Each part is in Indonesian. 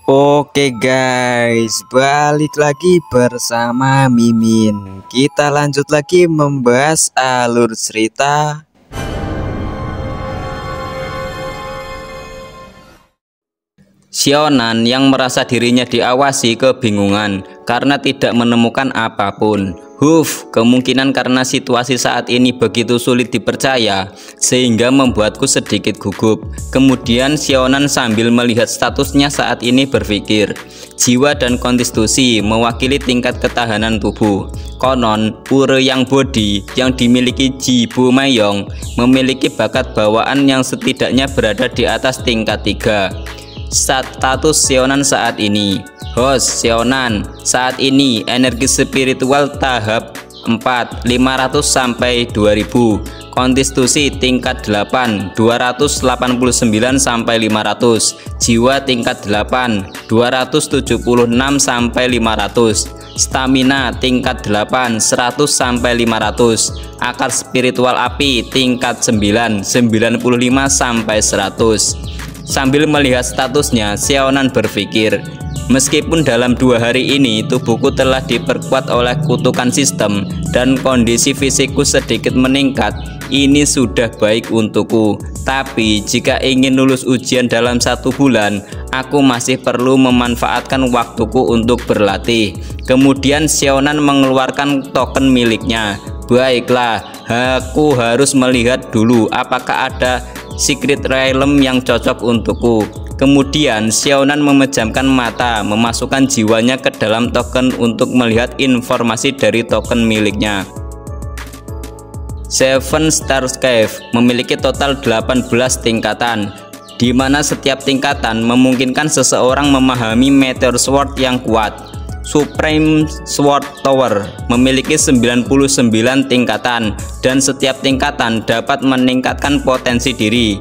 Oke guys, balik lagi bersama Mimin. Kita lanjut lagi membahas alur cerita Sionan yang merasa dirinya diawasi kebingungan karena tidak menemukan apapun. Kemungkinan karena situasi saat ini begitu sulit dipercaya sehingga membuatku sedikit gugup. Kemudian Sionan sambil melihat statusnya saat ini berpikir, jiwa dan konstitusi mewakili tingkat ketahanan tubuh. Konon pura yang bodi yang dimiliki Jibo Mayong memiliki bakat bawaan yang setidaknya berada di atas tingkat 3. Status Sionan saat ini, host Sionan saat ini energi spiritual tahap 4 500 sampai 2000, konstitusi tingkat 8 289 sampai 500, jiwa tingkat 8 276 sampai 500, stamina tingkat 8 100 sampai 500, akar spiritual api tingkat 9 95 sampai 100. Sambil melihat statusnya, Sionan berpikir, meskipun dalam 2 hari ini tubuhku telah diperkuat oleh kutukan sistem dan kondisi fisikku sedikit meningkat, ini sudah baik untukku. Tapi jika ingin lulus ujian dalam 1 bulan, aku masih perlu memanfaatkan waktuku untuk berlatih. Kemudian Sionan mengeluarkan token miliknya. Baiklah, aku harus melihat dulu apakah ada Secret Realm yang cocok untukku. Kemudian Sionan memejamkan mata, memasukkan jiwanya ke dalam token untuk melihat informasi dari token miliknya. Seven Stars Cave memiliki total 18 tingkatan, di mana setiap tingkatan memungkinkan seseorang memahami Meteor Sword yang kuat. Supreme Sword Tower memiliki 99 tingkatan dan setiap tingkatan dapat meningkatkan potensi diri.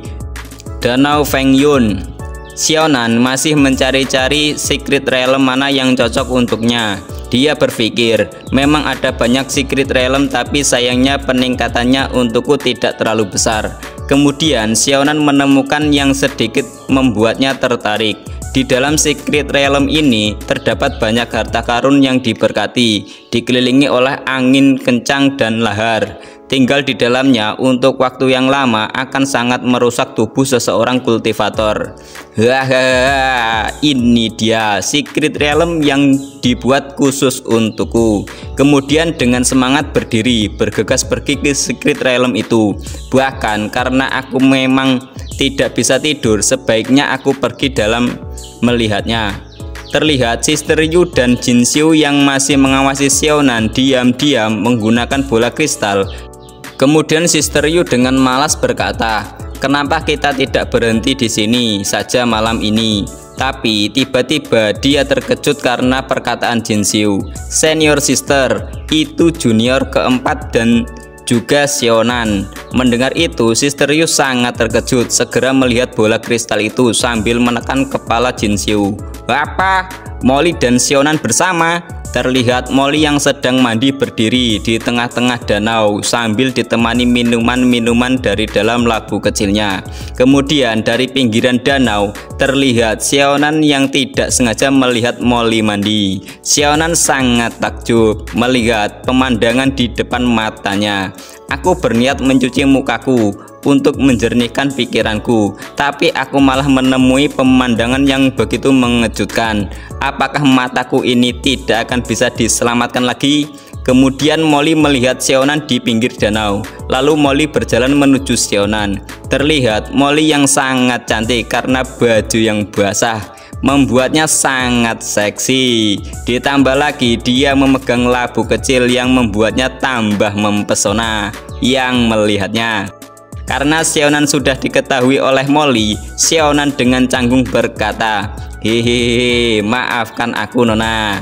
Danau Feng Yun. Sionan masih mencari-cari Secret Realm mana yang cocok untuknya. Dia berpikir, memang ada banyak Secret Realm tapi sayangnya peningkatannya untukku tidak terlalu besar. Kemudian Sionan menemukan yang sedikit membuatnya tertarik. Di dalam Secret Realm ini terdapat banyak harta karun yang diberkati, dikelilingi oleh angin kencang dan lahar. Tinggal di dalamnya untuk waktu yang lama akan sangat merusak tubuh seseorang kultivator. Hahaha, ini dia Secret Realm yang dibuat khusus untukku. Kemudian dengan semangat berdiri, bergegas pergi ke Secret Realm itu. Bahkan karena aku memang tidak bisa tidur, sebaiknya aku pergi dalam melihatnya. Terlihat Sister Yu dan Jin Xiu yang masih mengawasi Sionan diam-diam menggunakan bola kristal. Kemudian Sister Yu dengan malas berkata, kenapa kita tidak berhenti di sini saja malam ini? Tapi tiba-tiba dia terkejut karena perkataan Jin Xiu. Senior Sister, itu junior keempat dan juga Sionan. Mendengar itu, Sister Yu sangat terkejut, segera melihat bola kristal itu sambil menekan kepala Jin Xiu. Apa? Molly dan Sionan bersama? Terlihat Molly yang sedang mandi berdiri di tengah-tengah danau sambil ditemani minuman-minuman dari dalam labu kecilnya. Kemudian dari pinggiran danau terlihat Sionan yang tidak sengaja melihat Molly mandi. Sionan sangat takjub melihat pemandangan di depan matanya. Aku berniat mencuci mukaku untuk menjernihkan pikiranku, tapi aku malah menemui pemandangan yang begitu mengejutkan. Apakah mataku ini tidak akan bisa diselamatkan lagi? Kemudian Molly melihat Sionan di pinggir danau. Lalu Molly berjalan menuju Sionan. Terlihat Molly yang sangat cantik karena baju yang basah membuatnya sangat seksi. Ditambah lagi dia memegang labu kecil yang membuatnya tambah mempesona yang melihatnya. Karena Sionan sudah diketahui oleh Molly, Sionan dengan canggung berkata, hehehe, maafkan aku Nona.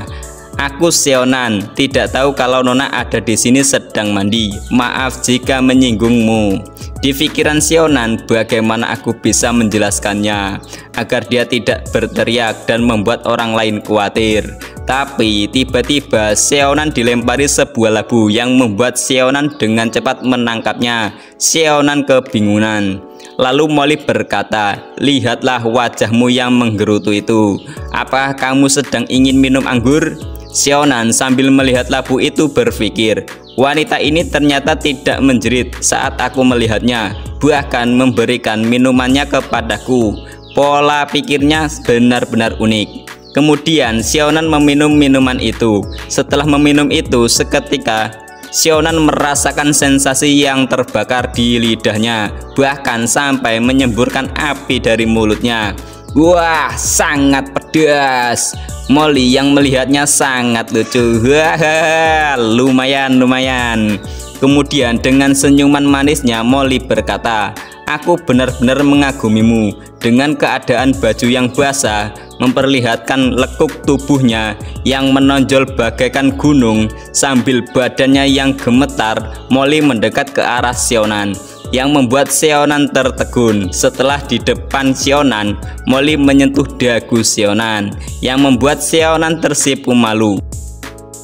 Aku Sionan, tidak tahu kalau Nona ada di sini sedang mandi. Maaf jika menyinggungmu. Di pikiran Sionan, bagaimana aku bisa menjelaskannya agar dia tidak berteriak dan membuat orang lain khawatir. Tapi tiba-tiba Sionan dilempari sebuah labu yang membuat Sionan dengan cepat menangkapnya. Sionan kebingungan. Lalu Molly berkata, "Lihatlah wajahmu yang menggerutu itu. Apakah kamu sedang ingin minum anggur?" Sionan sambil melihat labu itu berpikir, wanita ini ternyata tidak menjerit saat aku melihatnya, bahkan memberikan minumannya kepadaku. Pola pikirnya benar-benar unik. Kemudian Sionan meminum minuman itu. Setelah meminum itu, seketika Sionan merasakan sensasi yang terbakar di lidahnya, bahkan sampai menyemburkan api dari mulutnya. Wah, sangat pedas. Molly yang melihatnya sangat lucu. Hahaha, lumayan. Kemudian dengan senyuman manisnya Molly berkata, "Aku benar-benar mengagumimu." Dengan keadaan baju yang basah memperlihatkan lekuk tubuhnya yang menonjol bagaikan gunung sambil badannya yang gemetar, Molly mendekat ke arah Sionan yang membuat Sionan tertegun. Setelah di depan Sionan, Molly menyentuh dagu Sionan yang membuat Sionan tersipu malu.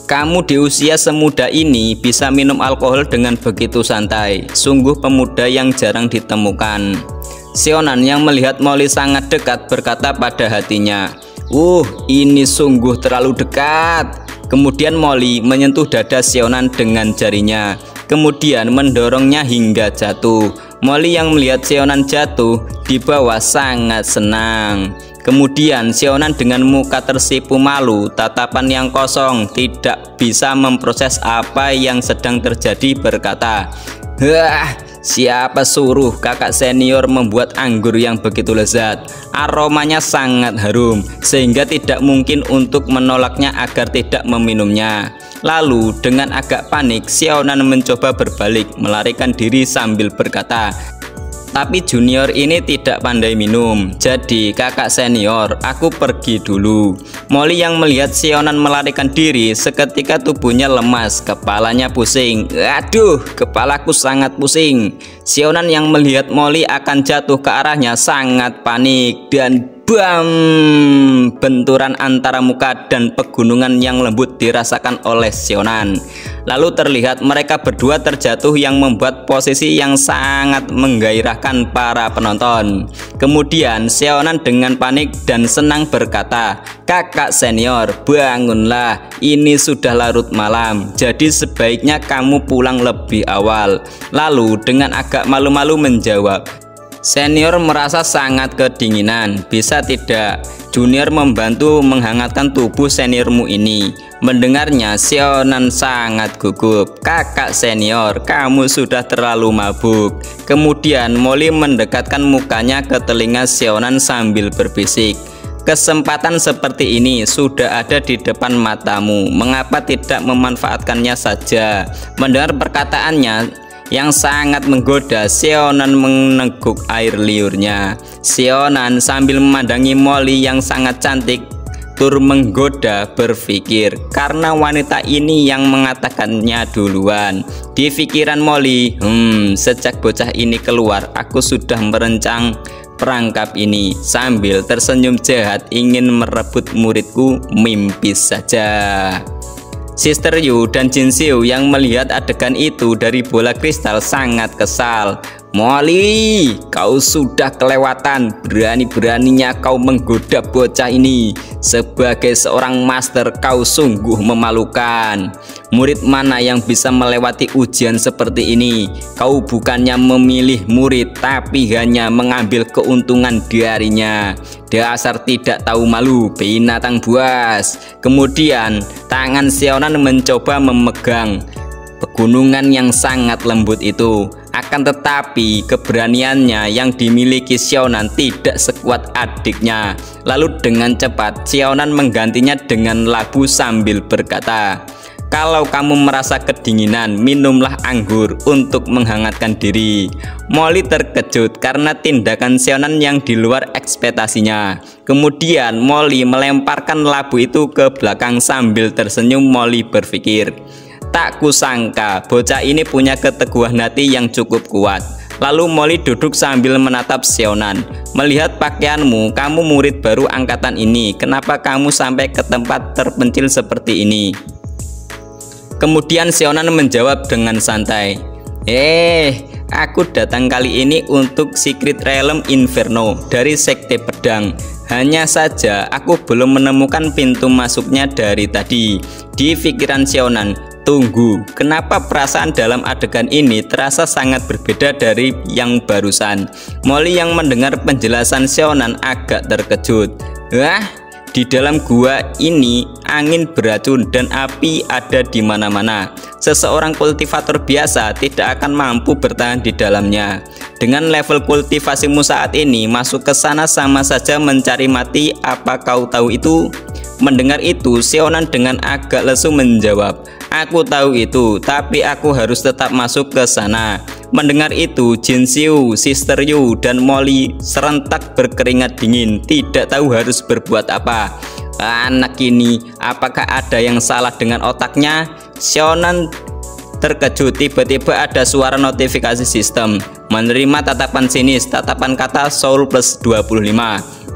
"Kamu di usia semuda ini bisa minum alkohol dengan begitu santai. Sungguh pemuda yang jarang ditemukan." Sionan yang melihat Molly sangat dekat berkata pada hatinya, "Ini sungguh terlalu dekat." Kemudian Molly menyentuh dada Sionan dengan jarinya, kemudian mendorongnya hingga jatuh. Molly yang melihat Sionan jatuh di bawah sangat senang. Kemudian Sionan dengan muka tersipu malu, tatapan yang kosong, tidak bisa memproses apa yang sedang terjadi berkata, "Siapa suruh kakak senior membuat anggur yang begitu lezat? Aromanya sangat harum, sehingga tidak mungkin untuk menolaknya agar tidak meminumnya." Lalu dengan agak panik, Sionan mencoba berbalik, melarikan diri sambil berkata, "Tapi junior ini tidak pandai minum, jadi kakak senior, aku pergi dulu." Molly yang melihat Sionan melarikan diri, seketika tubuhnya lemas, kepalanya pusing. "Aduh, kepalaku sangat pusing." Sionan yang melihat Molly akan jatuh ke arahnya sangat panik dan bam! Benturan antara muka dan pegunungan yang lembut dirasakan oleh Sionan. Lalu terlihat mereka berdua terjatuh yang membuat posisi yang sangat menggairahkan para penonton. Kemudian Sionan dengan panik dan senang berkata, "Kakak senior, bangunlah. Ini sudah larut malam, jadi sebaiknya kamu pulang lebih awal." Lalu dengan agak malu-malu menjawab, "Senior merasa sangat kedinginan, bisa tidak junior membantu menghangatkan tubuh seniormu ini?" Mendengarnya Sionan sangat gugup. "Kakak senior, kamu sudah terlalu mabuk." Kemudian Molly mendekatkan mukanya ke telinga Sionan sambil berbisik, "Kesempatan seperti ini sudah ada di depan matamu, mengapa tidak memanfaatkannya saja?" Mendengar perkataannya yang sangat menggoda, Sionan meneguk air liurnya. Sionan sambil memandangi Molly yang sangat cantik tur menggoda berpikir, karena wanita ini yang mengatakannya duluan. Di pikiran Molly, sejak bocah ini keluar, aku sudah merencang perangkap ini. Sambil tersenyum jahat ingin merebut muridku, mimpi saja. Sister Yu dan Jin Xiu yang melihat adegan itu dari bola kristal sangat kesal. "Molly, kau sudah kelewatan. Berani-beraninya kau menggoda bocah ini. Sebagai seorang master, kau sungguh memalukan. Murid mana yang bisa melewati ujian seperti ini? Kau bukannya memilih murid, tapi hanya mengambil keuntungan darinya. Dasar tidak tahu malu, binatang buas." Kemudian tangan Sionan mencoba memegang pegunungan yang sangat lembut itu. Akan tetapi keberaniannya yang dimiliki Sionan tidak sekuat adiknya. Lalu dengan cepat Sionan menggantinya dengan labu sambil berkata, "Kalau kamu merasa kedinginan, minumlah anggur untuk menghangatkan diri." Molly terkejut karena tindakan Sionan yang di luar ekspektasinya. Kemudian Molly melemparkan labu itu ke belakang sambil tersenyum. Molly berpikir, "Tak kusangka bocah ini punya keteguhan hati yang cukup kuat." Lalu Molly duduk sambil menatap Sionan. "Melihat pakaianmu, kamu murid baru angkatan ini. Kenapa kamu sampai ke tempat terpencil seperti ini?" Kemudian Sionan menjawab dengan santai, Aku datang kali ini untuk Secret Realm Inferno dari Sekte Pedang. Hanya saja aku belum menemukan pintu masuknya dari tadi. Di pikiran Sionan, tunggu, kenapa perasaan dalam adegan ini terasa sangat berbeda dari yang barusan? Molly yang mendengar penjelasan Sionan agak terkejut. Wah, di dalam gua ini angin beracun dan api ada di mana-mana. Seseorang kultivator biasa tidak akan mampu bertahan di dalamnya. Dengan level kultivasimu saat ini, masuk ke sana sama saja mencari mati. Apa kau tahu itu? Mendengar itu, Sionan dengan agak lesu menjawab, aku tahu itu, tapi aku harus tetap masuk ke sana. Mendengar itu, Jin Xiu, Sister Yu, dan Molly serentak berkeringat dingin, tidak tahu harus berbuat apa. Anak ini, apakah ada yang salah dengan otaknya? Sionan terkejut, tiba-tiba ada suara notifikasi sistem. Menerima tatapan sinis, tatapan kata Soul plus 25.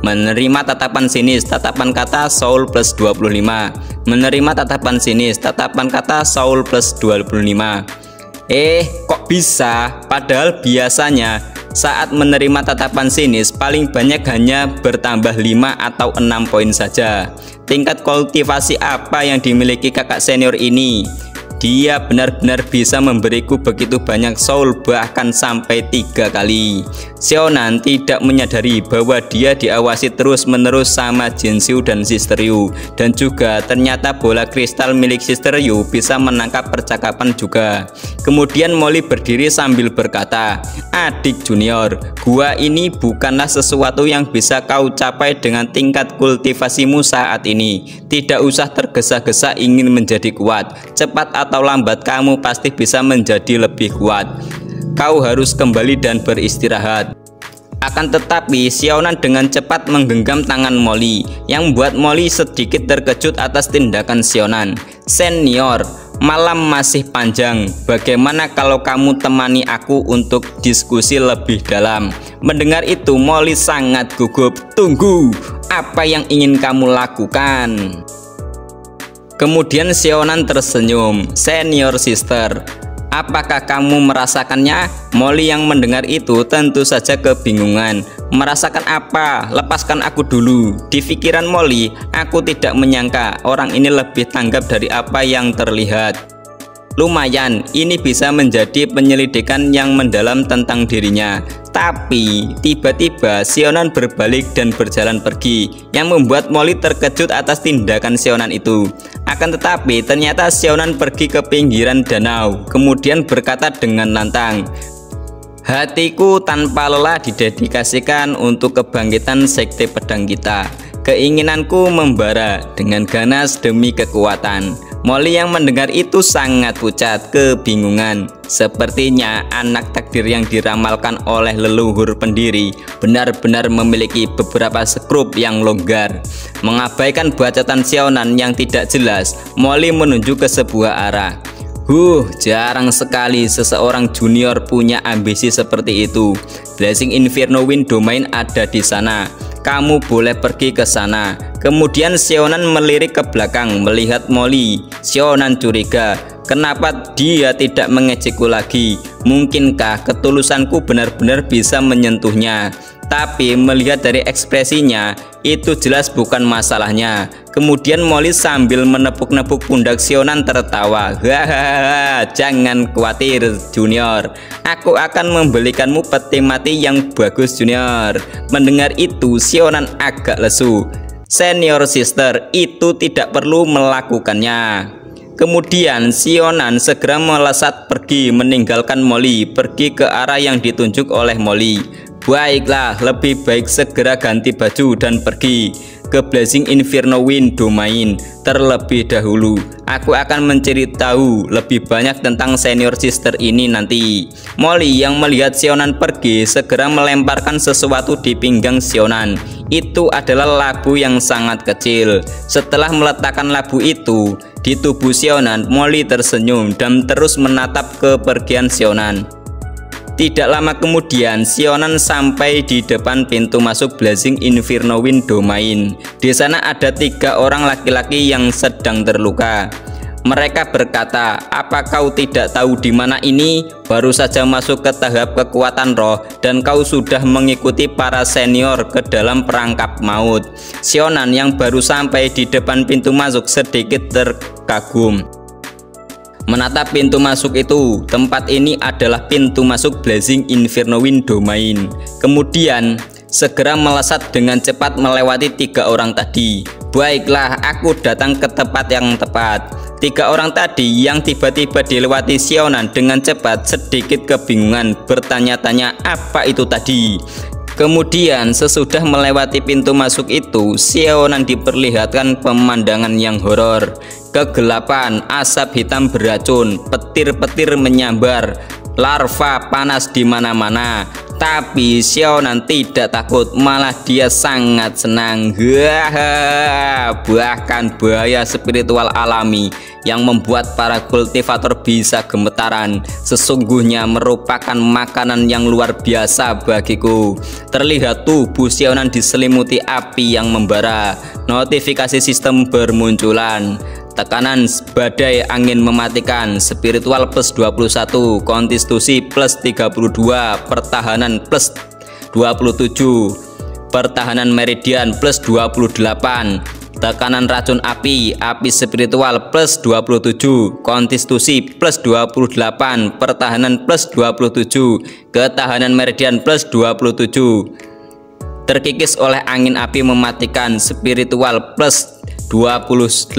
Menerima tatapan sinis, tatapan kata Soul plus 25. Menerima tatapan sinis, tatapan kata Soul plus 25. Kok bisa? Padahal biasanya saat menerima tatapan sinis paling banyak hanya bertambah 5 atau 6 poin saja. Tingkat kultivasi apa yang dimiliki kakak senior ini? Dia benar-benar bisa memberiku begitu banyak soul, bahkan sampai 3 kali. Sionan tidak menyadari bahwa dia diawasi terus-menerus sama Jin Xiu dan Sister Yu. Dan juga ternyata bola kristal milik Sister Yu bisa menangkap percakapan juga. Kemudian Molly berdiri sambil berkata, adik junior, gua ini bukanlah sesuatu yang bisa kau capai dengan tingkat kultivasimu saat ini. Tidak usah tergesa-gesa ingin menjadi kuat. Cepat atau lambat kamu pasti bisa menjadi lebih kuat. Kau harus kembali dan beristirahat. Akan tetapi Sionan dengan cepat menggenggam tangan Molly, yang membuat Molly sedikit terkejut atas tindakan Sionan. Senior, malam masih panjang. Bagaimana kalau kamu temani aku untuk diskusi lebih dalam? Mendengar itu Molly sangat gugup. Tunggu, apa yang ingin kamu lakukan? Kemudian Sionan tersenyum. Senior sister, apakah kamu merasakannya? Molly yang mendengar itu tentu saja kebingungan. Merasakan apa? Lepaskan aku dulu. Di pikiran Molly, aku tidak menyangka orang ini lebih tanggap dari apa yang terlihat. Lumayan, ini bisa menjadi penyelidikan yang mendalam tentang dirinya. Tapi tiba-tiba Sionan berbalik dan berjalan pergi, yang membuat Molly terkejut atas tindakan Sionan itu. Akan tetapi ternyata Sionan pergi ke pinggiran danau, kemudian berkata dengan lantang, hatiku tanpa lelah didedikasikan untuk kebangkitan sekte pedang kita. Keinginanku membara dengan ganas demi kekuatan. Molly yang mendengar itu sangat pucat, kebingungan. Sepertinya anak takdir yang diramalkan oleh leluhur pendiri benar-benar memiliki beberapa skrup yang longgar. Mengabaikan bacaan Sionan yang tidak jelas, Molly menuju ke sebuah arah. Jarang sekali seseorang junior punya ambisi seperti itu. Blessing Inferno Wind Domain ada di sana. Kamu boleh pergi ke sana. Kemudian Sionan melirik ke belakang melihat Molly. Sionan curiga, kenapa dia tidak mengejekku lagi? Mungkinkah ketulusanku benar-benar bisa menyentuhnya? Tapi melihat dari ekspresinya, itu jelas bukan masalahnya. Kemudian Molly sambil menepuk-nepuk pundak Sionan tertawa. Hahaha, jangan khawatir junior, aku akan membelikanmu peti mati yang bagus junior. Mendengar itu Sionan agak lesu. Senior sister, itu tidak perlu melakukannya. Kemudian Sionan segera melesat pergi meninggalkan Molly, pergi ke arah yang ditunjuk oleh Molly. Baiklah, lebih baik segera ganti baju dan pergi ke Blessing Inferno Wind Domain terlebih dahulu. Aku akan mencari tahu lebih banyak tentang senior sister ini nanti. Molly yang melihat Sionan pergi segera melemparkan sesuatu di pinggang Sionan. Itu adalah labu yang sangat kecil. Setelah meletakkan labu itu di tubuh Sionan, Molly tersenyum dan terus menatap kepergian Sionan. Tidak lama kemudian, Sionan sampai di depan pintu masuk Blessing Inferno Wind Domain. Di sana ada 3 orang laki-laki yang sedang terluka. Mereka berkata, "Apa kau tidak tahu di mana ini? Baru saja masuk ke tahap kekuatan roh dan kau sudah mengikuti para senior ke dalam perangkap maut." Sionan yang baru sampai di depan pintu masuk sedikit terkagum. Menatap pintu masuk itu, tempat ini adalah pintu masuk Blazing Inferno Wind Domain. Kemudian segera melesat dengan cepat melewati 3 orang tadi. Baiklah, aku datang ke tempat yang tepat. 3 orang tadi yang tiba-tiba dilewati Sionan dengan cepat sedikit kebingungan, bertanya-tanya apa itu tadi. Kemudian sesudah melewati pintu masuk itu, Sionan diperlihatkan pemandangan yang horor. Kegelapan, asap hitam beracun, petir-petir menyambar, larva panas di mana-mana. Tapi Sionan tidak takut, malah dia sangat senang. Bahkan bahaya spiritual alami yang membuat para kultivator bisa gemetaran sesungguhnya merupakan makanan yang luar biasa bagiku. Terlihat tubuh Sionan diselimuti api yang membara. Notifikasi sistem bermunculan. Tekanan badai angin mematikan, spiritual plus 21, konstitusi plus 32, pertahanan plus 27, pertahanan meridian plus 28, tekanan racun api, api spiritual plus 27, konstitusi plus 28, pertahanan plus 27, ketahanan meridian plus 27. Terkikis oleh angin api mematikan, spiritual plus 28.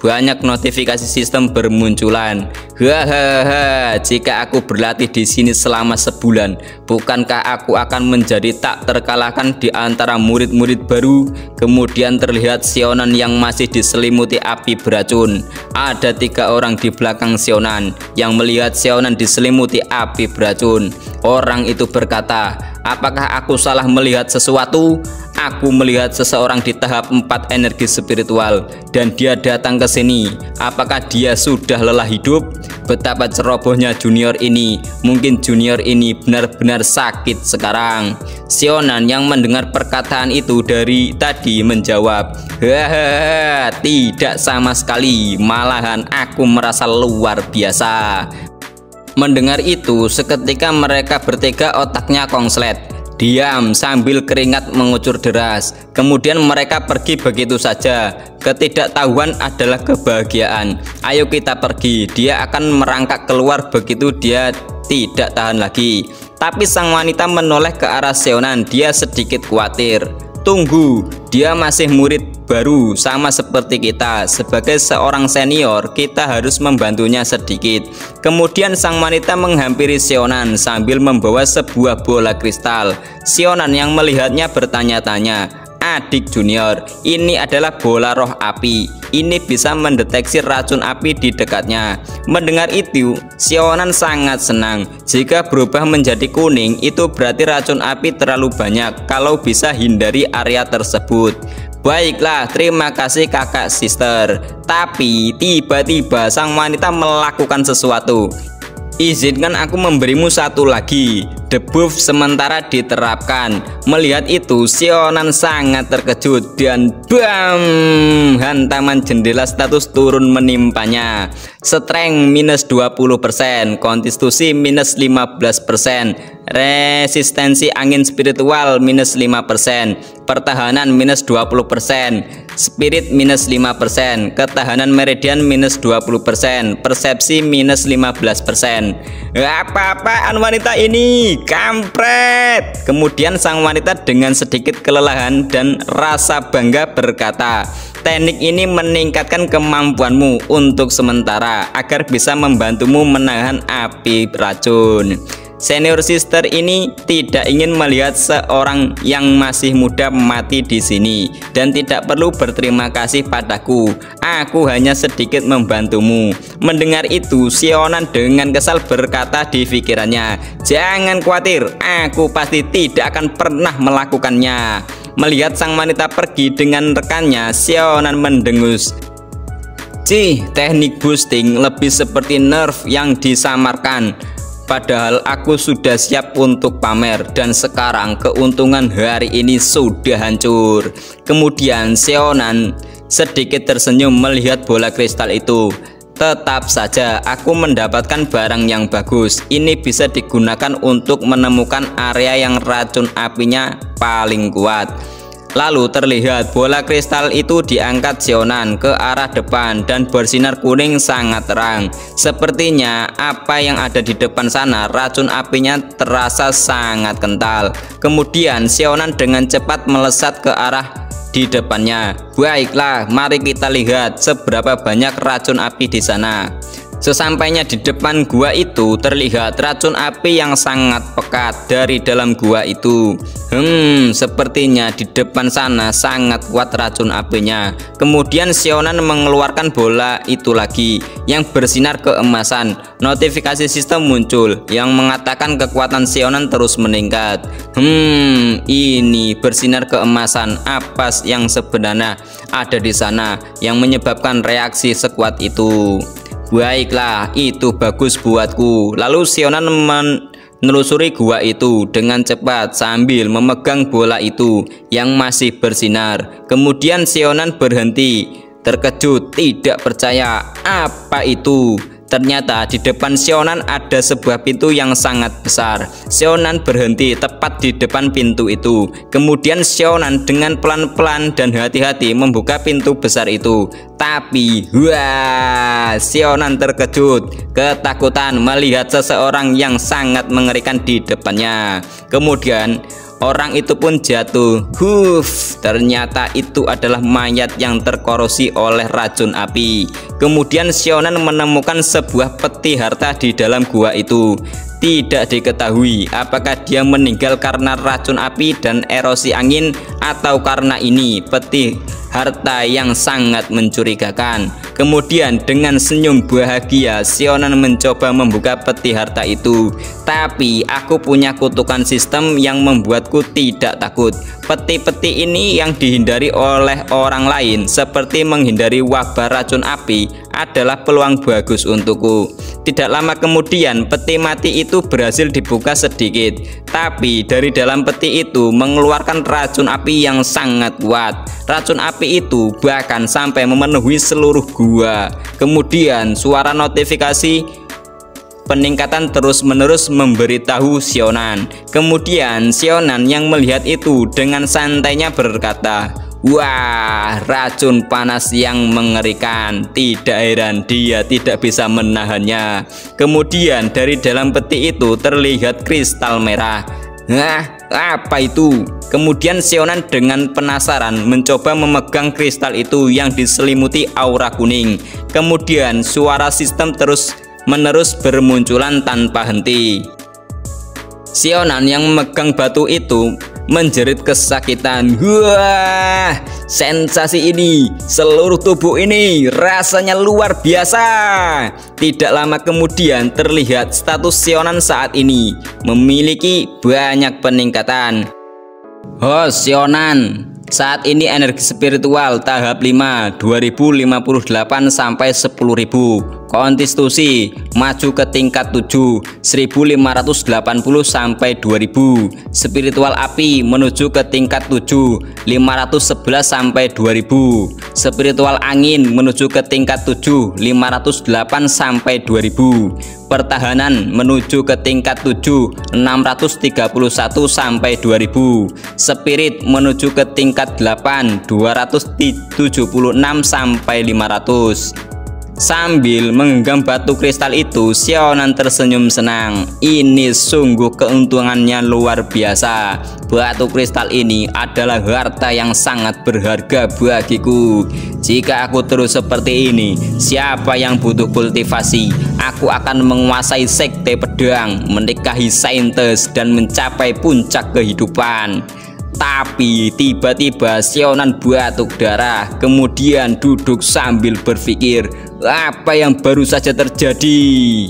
Banyak notifikasi sistem bermunculan. Hahaha, jika aku berlatih di sini selama sebulan, bukankah aku akan menjadi tak terkalahkan di antara murid-murid baru? Kemudian terlihat Sionan yang masih diselimuti api beracun. Ada 3 orang di belakang Sionan yang melihat Sionan diselimuti api beracun. Orang itu berkata, "Apakah aku salah melihat sesuatu? Aku melihat seseorang di tahap 4 energi spiritual dan dia datang ke sini. Apakah dia sudah lelah hidup? Betapa cerobohnya junior ini. Mungkin junior ini benar-benar sakit sekarang." Sionan yang mendengar perkataan itu dari tadi menjawab, "Hahaha, tidak sama sekali. Malahan aku merasa luar biasa." Mendengar itu, seketika mereka bertiga otaknya konslet. Diam sambil keringat mengucur deras. Kemudian mereka pergi begitu saja. Ketidaktahuan adalah kebahagiaan. Ayo kita pergi. Dia akan merangkak keluar begitu dia tidak tahan lagi. Tapi sang wanita menoleh ke arah Sionan. Dia sedikit khawatir. Tunggu, dia masih murid baru sama seperti kita. Sebagai seorang senior, kita harus membantunya sedikit. Kemudian sang wanita menghampiri Sionan sambil membawa sebuah bola kristal. Sionan yang melihatnya bertanya-tanya, "Adik junior, ini adalah bola roh api. Ini bisa mendeteksi racun api di dekatnya." Mendengar itu, Sionan sangat senang. Jika berubah menjadi kuning, itu berarti racun api terlalu banyak. Kalau bisa hindari area tersebut. Baiklah, terima kasih kakak sister. Tapi tiba-tiba sang wanita melakukan sesuatu. "Izinkan aku memberimu satu lagi." Debuff sementara diterapkan. Melihat itu, Sionan sangat terkejut dan bam, hantaman jendela status turun menimpanya. Strength minus 20%, konstitusi minus 15%, resistensi angin spiritual minus 5%, pertahanan minus 20%, spirit minus 5%, ketahanan meridian minus 20%, persepsi minus 15%. Apa-apaan wanita ini? Kampret! Kemudian sang wanita dengan sedikit kelelahan dan rasa bangga berkata, "Teknik ini meningkatkan kemampuanmu untuk sementara agar bisa membantumu menahan api racun." Senior sister ini tidak ingin melihat seorang yang masih muda mati di sini dan tidak perlu berterima kasih padaku. Aku hanya sedikit membantumu. Mendengar itu, Sionan dengan kesal berkata di pikirannya, "Jangan khawatir, aku pasti tidak akan pernah melakukannya." Melihat sang wanita pergi dengan rekannya, Sionan mendengus. Teknik boosting lebih seperti nerf yang disamarkan. Padahal aku sudah siap untuk pamer dan sekarang keuntungan hari ini sudah hancur. Kemudian Sionan sedikit tersenyum melihat bola kristal itu. Tetap saja aku mendapatkan barang yang bagus. Ini bisa digunakan untuk menemukan area yang racun apinya paling kuat. Lalu terlihat bola kristal itu diangkat Sionan ke arah depan dan bersinar kuning sangat terang. Sepertinya apa yang ada di depan sana racun apinya terasa sangat kental. Kemudian Sionan dengan cepat melesat ke arah di depannya. Baiklah, mari kita lihat seberapa banyak racun api di sana. Sesampainya di depan gua itu terlihat racun api yang sangat pekat dari dalam gua itu. Sepertinya di depan sana sangat kuat racun apinya. Kemudian Sionan mengeluarkan bola itu lagi yang bersinar keemasan. Notifikasi sistem muncul yang mengatakan kekuatan Sionan terus meningkat. Ini bersinar keemasan. Apa yang sebenarnya ada di sana yang menyebabkan reaksi sekuat itu? Baiklah, itu bagus buatku. Lalu Sionan menelusuri gua itu dengan cepat sambil memegang bola itu yang masih bersinar. Kemudian Sionan berhenti, terkejut, tidak percaya. Apa itu? Ternyata di depan Sionan ada sebuah pintu yang sangat besar. Sionan berhenti tepat di depan pintu itu. Kemudian Sionan dengan pelan-pelan dan hati-hati membuka pintu besar itu. Tapi Sionan terkejut, ketakutan melihat seseorang yang sangat mengerikan di depannya. Kemudian orang itu pun jatuh. Ternyata itu adalah mayat yang terkorosi oleh racun api. Kemudian Sionan menemukan sebuah peti harta di dalam gua itu. Tidak diketahui apakah dia meninggal karena racun api dan erosi angin atau karena ini peti harta yang sangat mencurigakan. Kemudian dengan senyum bahagia Sionan mencoba membuka peti harta itu. Tapi aku punya kutukan sistem yang membuatku tidak takut. Peti-peti ini yang dihindari oleh orang lain seperti menghindari wabah racun api adalah peluang bagus untukku. Tidak lama kemudian peti mati itu berhasil dibuka sedikit. Tapi dari dalam peti itu mengeluarkan racun api yang sangat kuat. Racun api itu bahkan sampai memenuhi seluruh gua. Kemudian suara notifikasi peningkatan terus-menerus memberitahu Sionan. Kemudian Sionan yang melihat itu dengan santainya berkata, "Wah, racun panas yang mengerikan. Tidak heran dia tidak bisa menahannya." Kemudian dari dalam peti itu terlihat kristal merah. Apa itu? Kemudian Sionan dengan penasaran mencoba memegang kristal itu yang diselimuti aura kuning. Kemudian suara sistem terus-menerus bermunculan tanpa henti. Sionan yang memegang batu itu menjerit kesakitan. Sensasi ini, seluruh tubuh ini rasanya luar biasa. Tidak lama kemudian terlihat status Sionan saat ini memiliki banyak peningkatan. Sionan saat ini energi spiritual tahap 5 2058 sampai 10.000. Konstitusi maju ke tingkat 7 1580 sampai 2000. Spiritual api menuju ke tingkat 7 511 sampai 2000. Spiritual angin menuju ke tingkat 7 508 sampai 2000. Pertahanan menuju ke tingkat 7 631 sampai 2000. Spirit menuju ke tingkat 8 276 sampai 500. Sambil menggenggam batu kristal itu, Sionan tersenyum senang. Ini sungguh keuntungannya luar biasa. Batu kristal ini adalah harta yang sangat berharga bagiku. Jika aku terus seperti ini, siapa yang butuh kultivasi? Aku akan menguasai sekte pedang, menikahi saintes, dan mencapai puncak kehidupan. Tapi tiba-tiba Sionan batuk darah, kemudian duduk sambil berpikir, apa yang baru saja terjadi?